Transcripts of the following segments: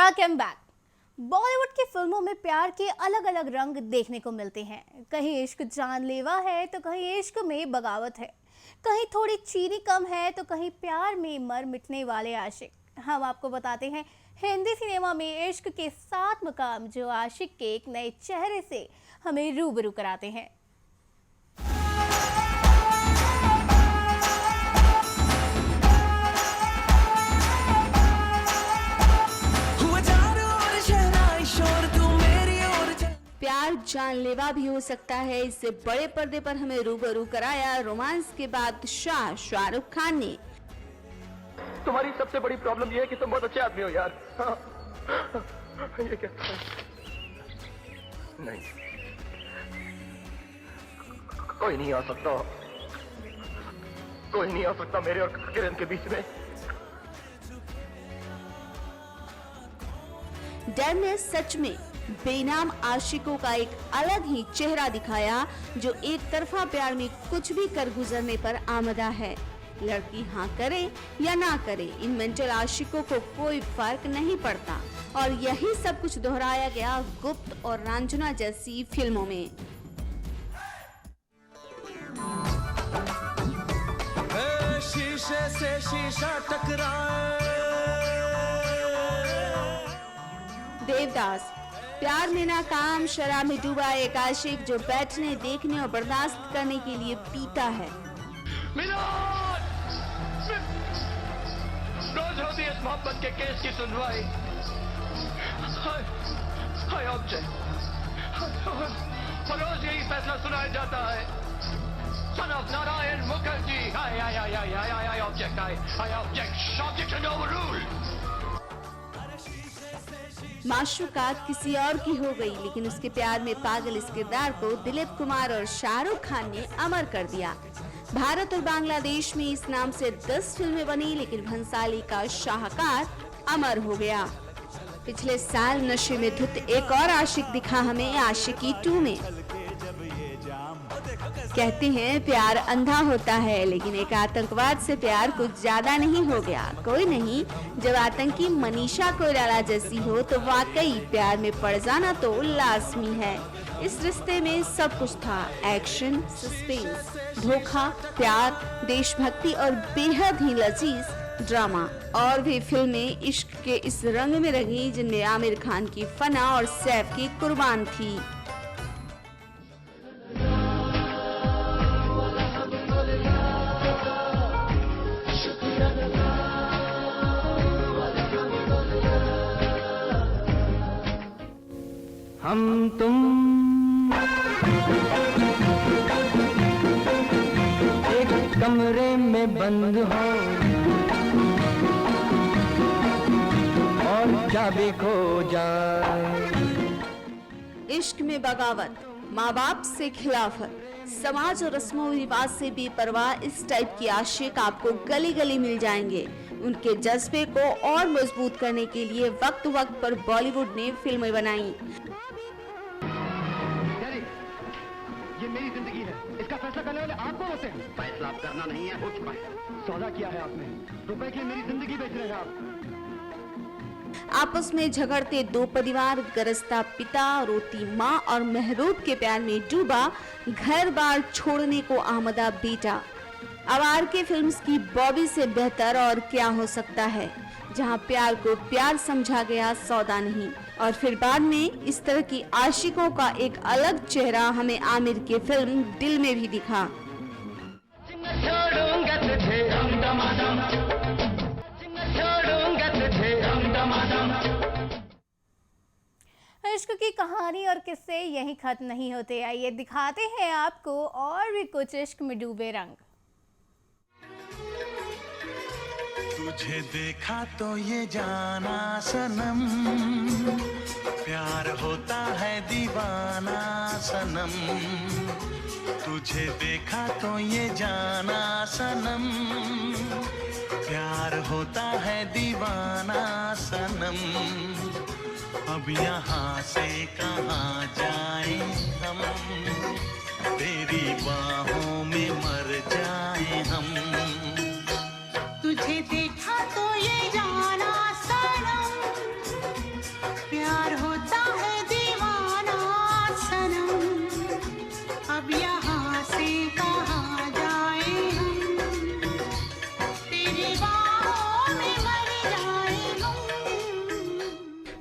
Welcome back. Bollywood की फिल्मों में प्यार के अलग अलग रंग देखने को मिलते हैं। कहीं इश्क जानलेवा है तो कहीं इश्क में बगावत है, कहीं थोड़ी चीनी कम है तो कहीं प्यार में मर मिटने वाले आशिक। हम आपको बताते हैं हिंदी सिनेमा में इश्क के 7 मकाम जो आशिक के एक नए चेहरे से हमें रूबरू कराते हैं। प्यार जानलेवा भी हो सकता है, इससे बड़े पर्दे पर हमें रूबरू कराया रोमांस के बादशाह शाहरुख खान ने। तुम्हारी सबसे बड़ी प्रॉब्लम ये है कि तुम बहुत अच्छे आदमी हो यार। ये क्या? नहीं, कोई नहीं आ सकता, कोई नहीं आ सकता मेरे और किरण के बीच में। डर ने सच में बेनाम आशिकों का एक अलग ही चेहरा दिखाया जो एक तरफा प्यार में कुछ भी कर गुजरने पर आमदा है। लड़की हाँ करे या ना करे, इन मेंटल आशिकों को कोई फर्क नहीं पड़ता और यही सब कुछ दोहराया गया गुप्त और रांझना जैसी फिल्मों में। शीशे से शीशा टकराए। देवदास प्यार में नाकाम, शराब में डूबा एक आशिक जो बैठने, देखने और बर्दाश्त करने के लिए पीता है। रोज होती है इस मोहब्बत के केस की सुनवाई। हाय ऑब्जेक्ट, रोज यही फैसला सुनाया जाता है। Son of Narayan Mukherjee. I object, I objection overruled. माशूकात किसी और की हो गई, लेकिन उसके प्यार में पागल इस किरदार को दिलीप कुमार और शाहरुख खान ने अमर कर दिया। भारत और बांग्लादेश में इस नाम से 10 फिल्में बनी, लेकिन भंसाली का शाहकार अमर हो गया। पिछले साल नशे में धुत एक और आशिक दिखा हमें आशिकी 2 में। कहते हैं प्यार अंधा होता है, लेकिन एक आतंकवाद से प्यार कुछ ज्यादा नहीं हो गया। कोई नहीं, जब आतंकी मनीषा कोइराला जैसी हो तो वाकई प्यार में पड़ जाना तो लाजमी है। इस रिश्ते में सब कुछ था, एक्शन, सस्पेंस, धोखा, प्यार, देशभक्ति और बेहद ही लजीज ड्रामा। और भी फिल्में इश्क के इस रंग में रंगी जिनमें आमिर खान की फना और सैफ की कुर्बान थी। हम तुम एक कमरे में बंद हो और चाबी खो जाए। इश्क में बगावत, माँ बाप से खिलाफत, समाज और रस्मों रिवाज से बेपरवाह इस टाइप की आशिक आपको गली गली मिल जाएंगे। उनके जज्बे को और मजबूत करने के लिए वक्त वक्त पर बॉलीवुड ने फिल्में बनाई। ये मेरी जिंदगी है, इसका फैसला करने वाले आप कौन होते हैं? फैसला आप करना नहीं है, हो चुका है। सौदा किया है आपने, रुपए के लिए मेरी जिंदगी बेच रहे हैं आप। आपस में झगड़ते दो परिवार, गरजता पिता, रोती माँ और महबूब के प्यार में डूबा घर बार छोड़ने को आमदा बेटा। आवार के फिल्म्स की बॉबी से बेहतर और क्या हो सकता है, जहां प्यार को प्यार समझा गया, सौदा नहीं। और फिर बाद में इस तरह की आशिकों का एक अलग चेहरा हमें आमिर के फिल्म दिल में भी दिखा। इश्क की कहानी और किस्से यहीं खत्म नहीं होते। आइए दिखाते हैं आपको और भी कुछ इश्क में डूबे रंग। तुझे देखा तो ये जाना सनम, प्यार होता है दीवाना सनम। तुझे देखा तो ये जाना सनम, प्यार होता है दीवाना सनम। अब यहाँ से कहाँ जाए हम, तेरी बाहों में मर जाए हम। तुझे देखा तो ये जाना सनम,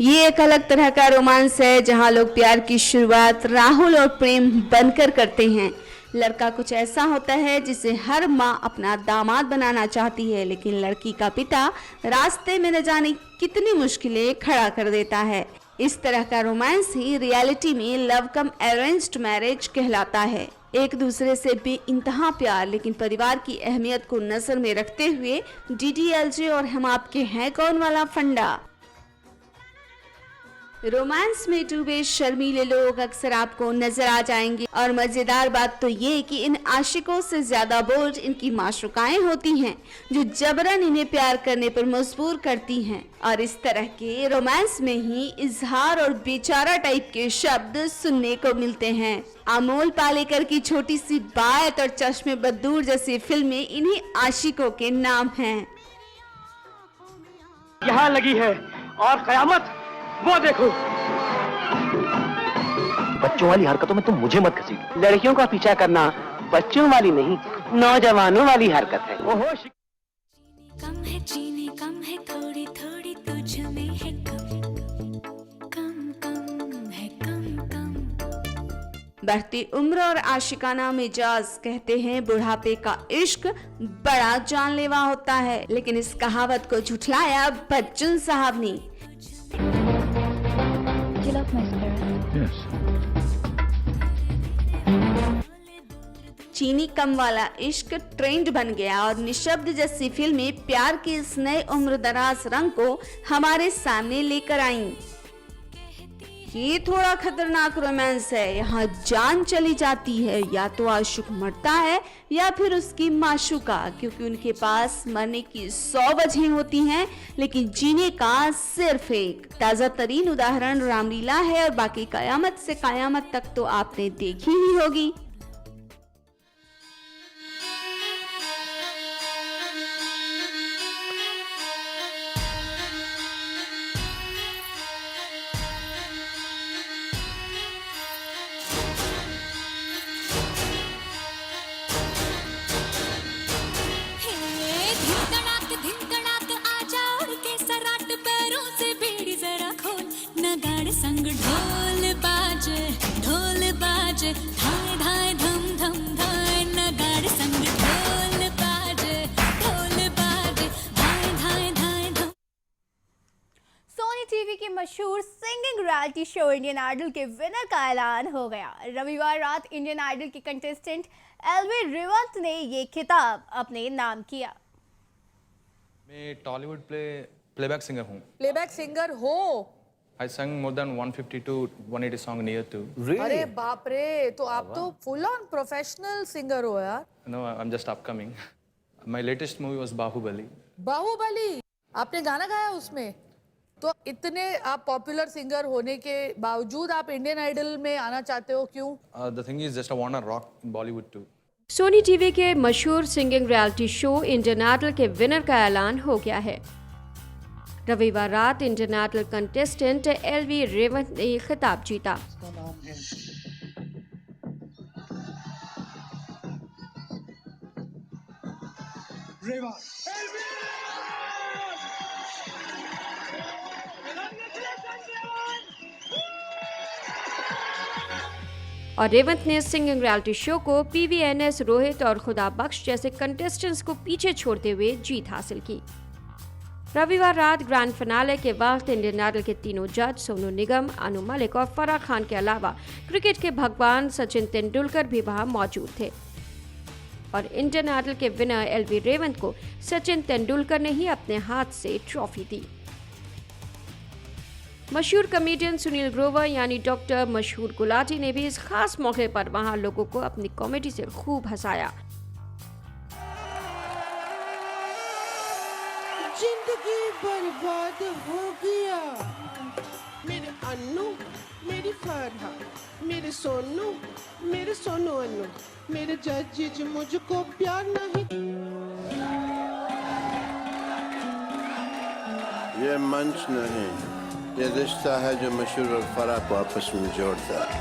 ये एक अलग तरह का रोमांस है जहां लोग प्यार की शुरुआत राहुल और प्रेम बनकर करते हैं। लड़का कुछ ऐसा होता है जिसे हर माँ अपना दामाद बनाना चाहती है, लेकिन लड़की का पिता रास्ते में न जाने कितनी मुश्किलें खड़ा कर देता है। इस तरह का रोमांस ही रियलिटी में लव कम अरेंज्ड मैरिज कहलाता है। एक दूसरे से बेइंतहा प्यार, लेकिन परिवार की अहमियत को नजर में रखते हुए डीडीएलजे और हम आपके हैं कौन वाला फंडा। रोमांस में डूबे शर्मीले लोग अक्सर आपको नजर आ जाएंगे, और मजेदार बात तो ये कि इन आशिकों से ज्यादा बोल्ड इनकी माशूकाएं होती हैं, जो जबरन इन्हें प्यार करने पर मजबूर करती हैं। और इस तरह के रोमांस में ही इजहार और बेचारा टाइप के शब्द सुनने को मिलते हैं। अमोल पालेकर की छोटी सी बात और चश्मे बदूर जैसी फिल्में इन्हीं आशिकों के नाम हैं। यहाँ लगी है और कयामत वो देखो। बच्चों वाली हरकतों में तुम मुझे मत घसीट। लड़कियों का पीछा करना बच्चों वाली नहीं, नौजवानों वाली हरकत है। ओहो कम है, चीनी कम है, थोड़ी थोड़ी तुझ में है कम, कम कम है, कम कम। बढ़ती उम्र और आशिकाना मिजाज कहते हैं बुढ़ापे का इश्क बड़ा जानलेवा होता है, लेकिन इस कहावत को झुठलाया बच्चन साहब ने। चीनी कम वाला इश्क ट्रेंड बन गया और निशब्द जैसी फिल्में प्यार के इस नए उम्र दराज रंग को हमारे सामने लेकर आईं। ये थोड़ा खतरनाक रोमांस है। यहाँ जान चली जाती है, या तो आशिक मरता है या फिर उसकी माशूका, क्योंकि उनके पास मरने की 100 वजहें होती हैं, लेकिन जीने का सिर्फ एक। ताजा तरीन उदाहरण रामलीला है, और बाकी कयामत से कयामत तक तो आपने देखी ही होगी। संग ढोल बाजे धाय धाय धम धम धाय, नगाड़ संग ढोल बाजे धाय धाय धाय धम। सोनी टीवी के मशहूर singing reality show Indian Idol के विनर का ऐलान हो गया। रविवार रात इंडियन आइडल के कंटेस्टेंट एलवी रेवंत ने ये खिताब अपने नाम किया। मैं टॉलीवुड प्लेबैक सिंगर हूँ। प्लेबैक सिंगर हो? I sang more than 150 to 180 song near to. अरे बाप रे, तो आप तो फुल ऑन प्रोफेशनल सिंगर हो यार। No, I'm just upcoming. My latest movie was Bahubali. Baahubali, आपने गाना गाया उसमें? तो इतने आप पॉपुलर सिंगर होने के बावजूद आप इंडियन आइडल में आना चाहते हो, क्यों? The thing is just I want to rock in Bollywood too. Sony TV के मशहूर singing reality show Indian Idol के विनर का ऐलान हो गया है। रविवार रात Indian Idol contestant LV Revanth ने खिताब जीता। और रेवंत ने सिंगिंग रियलिटी शो को पीवीएनएस, रोहित और खुदा बख्श जैसे कंटेस्टेंट्स को पीछे छोड़ते हुए जीत हासिल की। रविवार रात ग्रैंड फिनाले के वक्त इंडियन आइडल के तीनों जज सोनू निगम, अनु मलिक और फराह खान के अलावा क्रिकेट के भगवान सचिन तेंदुलकर भी वहां मौजूद थे। और इंडियन आइडल के विनर एलवी रेवंत को सचिन तेंदुलकर ने ही अपने हाथ से ट्रॉफी दी। मशहूर कॉमेडियन सुनील ग्रोवर यानी डॉक्टर मशहूर गुलाटी ने भी इस खास मौके पर वहां लोगों को अपनी कॉमेडी से खूब हंसाया। जिंदगी बर्बाद हो गया, मेरे अन्नू, मेरी फरहा, मेरे सोनू अन्नू, मेरे जज मुझको प्यार नहीं। ये मंच नहीं, ये रिश्ता है जो मशहूर और फराह को आपस में जोड़ता है।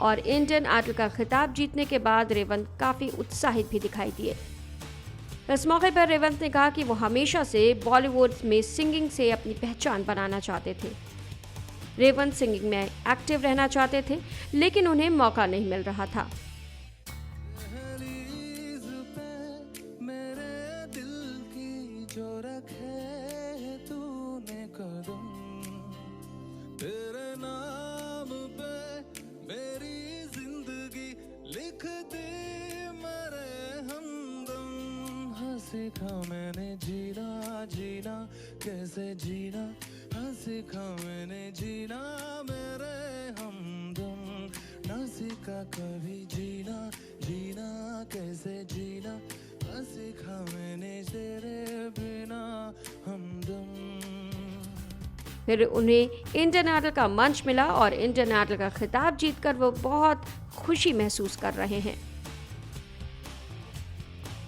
और इंडियन आइडल का खिताब जीतने के बाद रेवंत काफ़ी उत्साहित भी दिखाई दिए। इस मौके पर रेवंत ने कहा कि वो हमेशा से बॉलीवुड में सिंगिंग से अपनी पहचान बनाना चाहते थे। रेवंत सिंगिंग में एक्टिव रहना चाहते थे, लेकिन उन्हें मौका नहीं मिल रहा था। मेरे दिल की जो रखे तूने कदम, तेरे नाम पे मेरी जिंदगी लिख दी मेरे हमदम। सीखा मैंने जीना जीना कैसे जीना, सीखा मैंने जीना मेरे हमदम। ना सीखा कभी जीना जीना कैसे जीना, सीखा मैंने तेरे बिना हमदम। फिर उन्हें इंडियन आइडल का मंच मिला और इंडियन आइडल का खिताब जीतकर वो बहुत खुशी महसूस कर रहे हैं।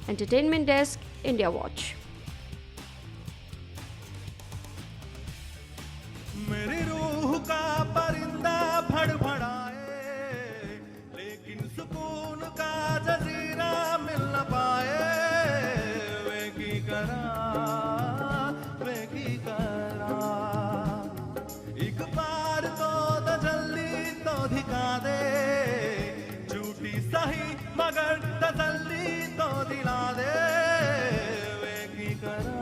Entertainment desk, India watch. मेरी रूह का परिंदा फड़फड़ाए, लेकिन सुकून का जजीरा मिल न पाए। वे की करा एक बार तो तजल्ली तो दिखा दे, झूठी सही मगर तसल्ली तो दिला दे। वे की करा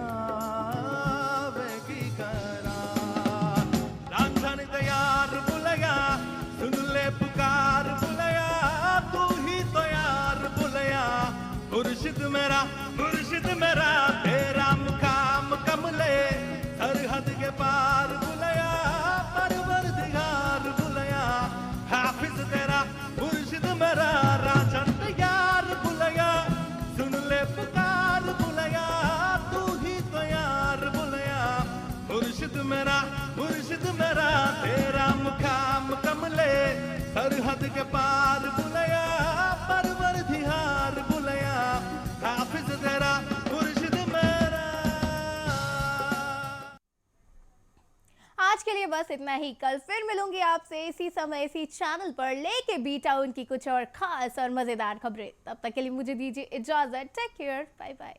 यार बुलया, सुन ले पुकार बुलया, तू ही तो यार बुलया। मुर्शिद मेरा तेरा मुकाम कमले, सरहद के पार बुलया, परवरदिगार बुलया। हाफिज तेरा मुर्शिद मेरा, राजन यार बुलया, सुन ले पुकार बुलया, तू ही तो यार बुलया। मुर्शिद मेरा तेरा मुकाम कमले, सरहद के पार बुलया, परवरदिगार बुलया। हाफिज तेरा मुर्शिद मेरा। आज के लिए बस इतना ही। कल फिर मिलूंगी आपसे इसी समय इसी चैनल पर, लेके बीट टाउन की कुछ और खास और मजेदार खबरें। तब तक के लिए मुझे दीजिए इजाजत। Take care, bye bye.